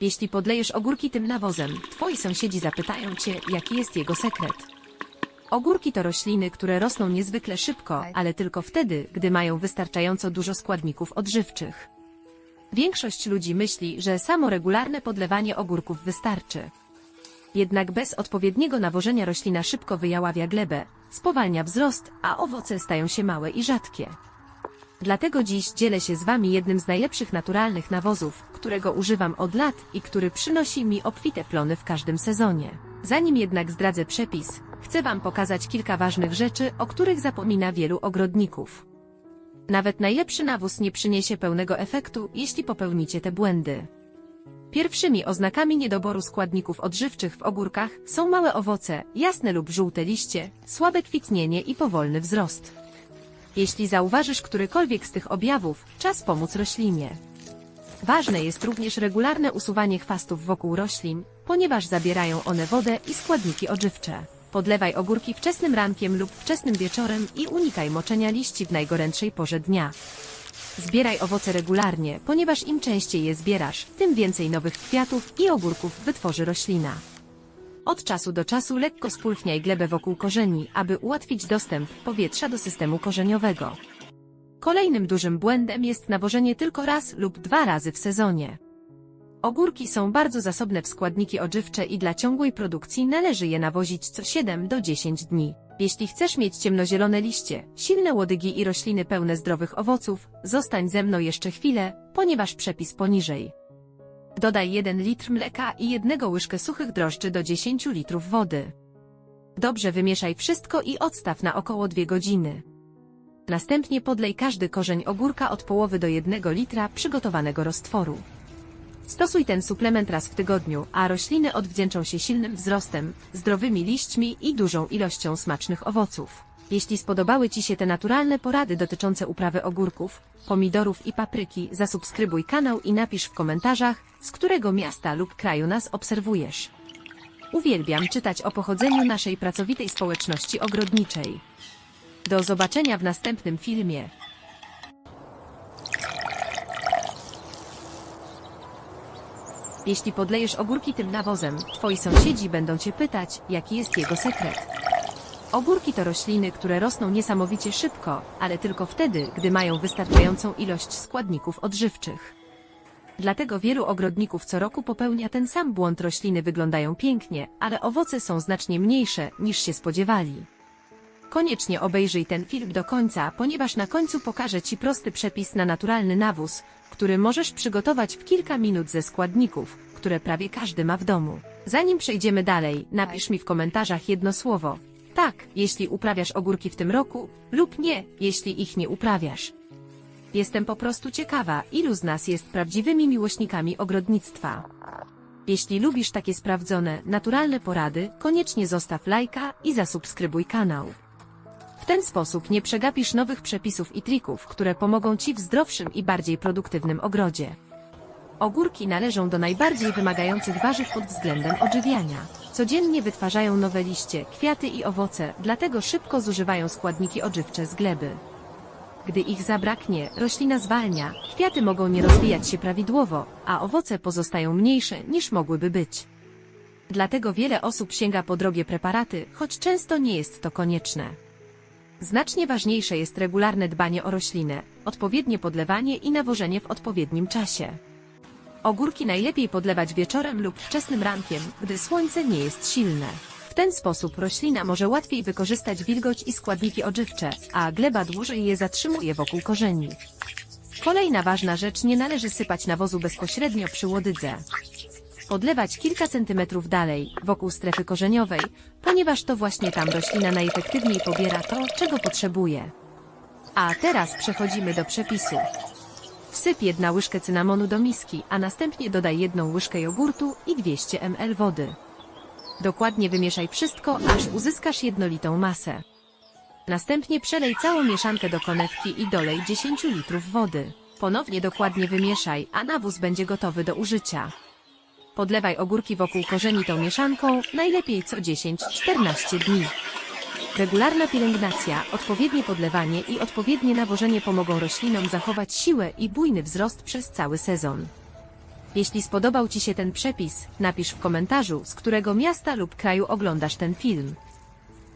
Jeśli podlejesz ogórki tym nawozem, twoi sąsiedzi zapytają cię, jaki jest jego sekret. Ogórki to rośliny, które rosną niezwykle szybko, ale tylko wtedy, gdy mają wystarczająco dużo składników odżywczych. Większość ludzi myśli, że samo regularne podlewanie ogórków wystarczy. Jednak bez odpowiedniego nawożenia roślina szybko wyjaławia glebę, spowalnia wzrost, a owoce stają się małe i rzadkie. Dlatego dziś dzielę się z wami jednym z najlepszych naturalnych nawozów, którego używam od lat i który przynosi mi obfite plony w każdym sezonie. Zanim jednak zdradzę przepis, chcę wam pokazać kilka ważnych rzeczy, o których zapomina wielu ogrodników. Nawet najlepszy nawóz nie przyniesie pełnego efektu, jeśli popełnicie te błędy. Pierwszymi oznakami niedoboru składników odżywczych w ogórkach są małe owoce, jasne lub żółte liście, słabe kwitnienie i powolny wzrost. Jeśli zauważysz którykolwiek z tych objawów, czas pomóc roślinie. Ważne jest również regularne usuwanie chwastów wokół roślin, ponieważ zabierają one wodę i składniki odżywcze. Podlewaj ogórki wczesnym rankiem lub wczesnym wieczorem i unikaj moczenia liści w najgorętszej porze dnia. Zbieraj owoce regularnie, ponieważ im częściej je zbierasz, tym więcej nowych kwiatów i ogórków wytworzy roślina. Od czasu do czasu lekko spulchniaj glebę wokół korzeni, aby ułatwić dostęp powietrza do systemu korzeniowego. Kolejnym dużym błędem jest nawożenie tylko raz lub 2 razy w sezonie. Ogórki są bardzo zasobne w składniki odżywcze i dla ciągłej produkcji należy je nawozić co 7 do 10 dni. Jeśli chcesz mieć ciemnozielone liście, silne łodygi i rośliny pełne zdrowych owoców, zostań ze mną jeszcze chwilę, ponieważ przepis poniżej. Dodaj 1 litr mleka i 1 łyżkę suchych drożdży do 10 litrów wody. Dobrze wymieszaj wszystko i odstaw na około 2 godziny. Następnie podlej każdy korzeń ogórka od połowy do 1 litra przygotowanego roztworu. Stosuj ten suplement raz w tygodniu, a rośliny odwdzięczą się silnym wzrostem, zdrowymi liśćmi i dużą ilością smacznych owoców. Jeśli spodobały ci się te naturalne porady dotyczące uprawy ogórków, pomidorów i papryki, zasubskrybuj kanał i napisz w komentarzach, z którego miasta lub kraju nas obserwujesz. Uwielbiam czytać o pochodzeniu naszej pracowitej społeczności ogrodniczej. Do zobaczenia w następnym filmie. Jeśli podlejesz ogórki tym nawozem, twoi sąsiedzi będą cię pytać, jaki jest jego sekret. Ogórki to rośliny, które rosną niesamowicie szybko, ale tylko wtedy, gdy mają wystarczającą ilość składników odżywczych. Dlatego wielu ogrodników co roku popełnia ten sam błąd. Rośliny wyglądają pięknie, ale owoce są znacznie mniejsze, niż się spodziewali. Koniecznie obejrzyj ten film do końca, ponieważ na końcu pokażę ci prosty przepis na naturalny nawóz, który możesz przygotować w kilka minut ze składników, które prawie każdy ma w domu. Zanim przejdziemy dalej, napisz mi w komentarzach jedno słowo. Tak, jeśli uprawiasz ogórki w tym roku, lub nie, jeśli ich nie uprawiasz. Jestem po prostu ciekawa, ilu z nas jest prawdziwymi miłośnikami ogrodnictwa. Jeśli lubisz takie sprawdzone, naturalne porady, koniecznie zostaw lajka i zasubskrybuj kanał. W ten sposób nie przegapisz nowych przepisów i trików, które pomogą ci w zdrowszym i bardziej produktywnym ogrodzie. Ogórki należą do najbardziej wymagających warzyw pod względem odżywiania. Codziennie wytwarzają nowe liście, kwiaty i owoce, dlatego szybko zużywają składniki odżywcze z gleby. Gdy ich zabraknie, roślina zwalnia, kwiaty mogą nie rozwijać się prawidłowo, a owoce pozostają mniejsze niż mogłyby być. Dlatego wiele osób sięga po drogie preparaty, choć często nie jest to konieczne. Znacznie ważniejsze jest regularne dbanie o roślinę, odpowiednie podlewanie i nawożenie w odpowiednim czasie. Ogórki najlepiej podlewać wieczorem lub wczesnym rankiem, gdy słońce nie jest silne. W ten sposób roślina może łatwiej wykorzystać wilgoć i składniki odżywcze, a gleba dłużej je zatrzymuje wokół korzeni. Kolejna ważna rzecz: nie należy sypać nawozu bezpośrednio przy łodydze. Podlewać kilka centymetrów dalej, wokół strefy korzeniowej, ponieważ to właśnie tam roślina najefektywniej pobiera to, czego potrzebuje. A teraz przechodzimy do przepisu. Wsyp 1 łyżkę cynamonu do miski, a następnie dodaj 1 łyżkę jogurtu i 200 ml wody. Dokładnie wymieszaj wszystko, aż uzyskasz jednolitą masę. Następnie przelej całą mieszankę do konewki i dolej 10 litrów wody. Ponownie dokładnie wymieszaj, a nawóz będzie gotowy do użycia. Podlewaj ogórki wokół korzeni tą mieszanką, najlepiej co 10-14 dni. Regularna pielęgnacja, odpowiednie podlewanie i odpowiednie nawożenie pomogą roślinom zachować siłę i bujny wzrost przez cały sezon. Jeśli spodobał Ci się ten przepis, napisz w komentarzu, z którego miasta lub kraju oglądasz ten film.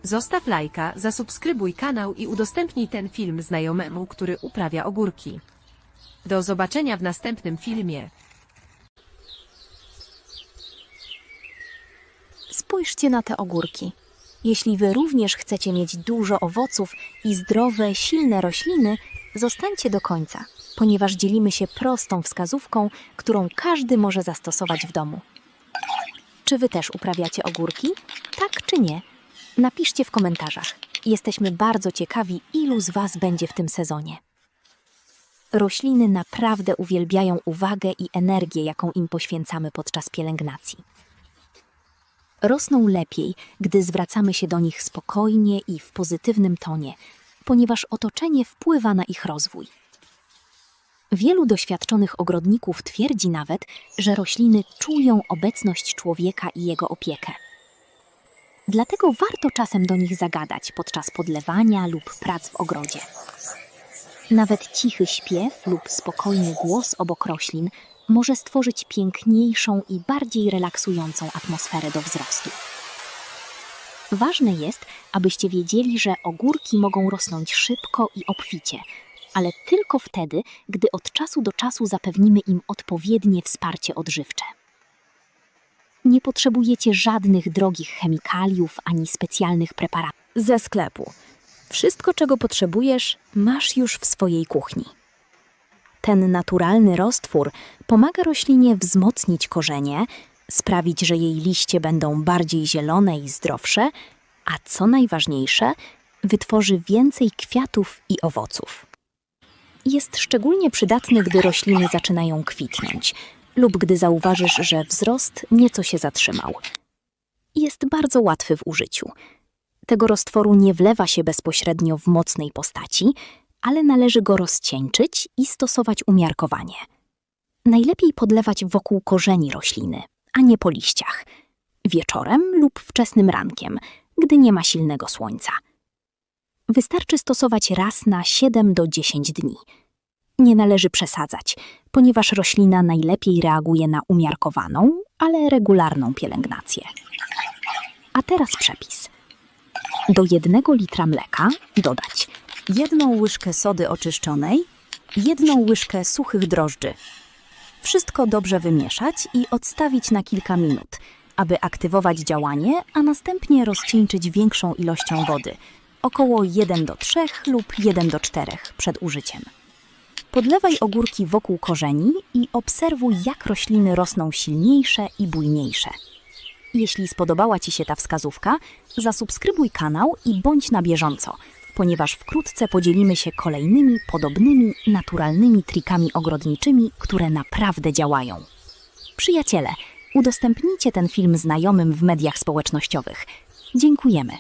Zostaw lajka, zasubskrybuj kanał i udostępnij ten film znajomemu, który uprawia ogórki. Do zobaczenia w następnym filmie. Spójrzcie na te ogórki. Jeśli Wy również chcecie mieć dużo owoców i zdrowe, silne rośliny, zostańcie do końca, ponieważ dzielimy się prostą wskazówką, którą każdy może zastosować w domu. Czy Wy też uprawiacie ogórki? Tak czy nie? Napiszcie w komentarzach. Jesteśmy bardzo ciekawi, ilu z Was będzie w tym sezonie. Rośliny naprawdę uwielbiają uwagę i energię, jaką im poświęcamy podczas pielęgnacji. Rosną lepiej, gdy zwracamy się do nich spokojnie i w pozytywnym tonie, ponieważ otoczenie wpływa na ich rozwój. Wielu doświadczonych ogrodników twierdzi nawet, że rośliny czują obecność człowieka i jego opiekę. Dlatego warto czasem do nich zagadać podczas podlewania lub prac w ogrodzie. Nawet cichy śpiew lub spokojny głos obok roślin może stworzyć piękniejszą i bardziej relaksującą atmosferę do wzrostu. Ważne jest, abyście wiedzieli, że ogórki mogą rosnąć szybko i obficie, ale tylko wtedy, gdy od czasu do czasu zapewnimy im odpowiednie wsparcie odżywcze. Nie potrzebujecie żadnych drogich chemikaliów ani specjalnych preparatów ze sklepu. Wszystko, czego potrzebujesz, masz już w swojej kuchni. Ten naturalny roztwór pomaga roślinie wzmocnić korzenie, sprawić, że jej liście będą bardziej zielone i zdrowsze, a co najważniejsze, wytworzy więcej kwiatów i owoców. Jest szczególnie przydatny, gdy rośliny zaczynają kwitnąć lub gdy zauważysz, że wzrost nieco się zatrzymał. Jest bardzo łatwy w użyciu. Tego roztworu nie wlewa się bezpośrednio w mocnej postaci, ale należy go rozcieńczyć i stosować umiarkowanie. Najlepiej podlewać wokół korzeni rośliny, a nie po liściach. Wieczorem lub wczesnym rankiem, gdy nie ma silnego słońca. Wystarczy stosować raz na 7 do 10 dni. Nie należy przesadzać, ponieważ roślina najlepiej reaguje na umiarkowaną, ale regularną pielęgnację. A teraz przepis. Do 1 litra mleka dodać 1 łyżkę sody oczyszczonej, 1 łyżkę suchych drożdży. Wszystko dobrze wymieszać i odstawić na kilka minut, aby aktywować działanie, a następnie rozcieńczyć większą ilością wody, około 1 do 3 lub 1 do 4 przed użyciem. Podlewaj ogórki wokół korzeni i obserwuj, jak rośliny rosną silniejsze i bujniejsze. Jeśli spodobała Ci się ta wskazówka, zasubskrybuj kanał i bądź na bieżąco, ponieważ wkrótce podzielimy się kolejnymi podobnymi, naturalnymi trikami ogrodniczymi, które naprawdę działają. Przyjaciele, udostępnijcie ten film znajomym w mediach społecznościowych. Dziękujemy.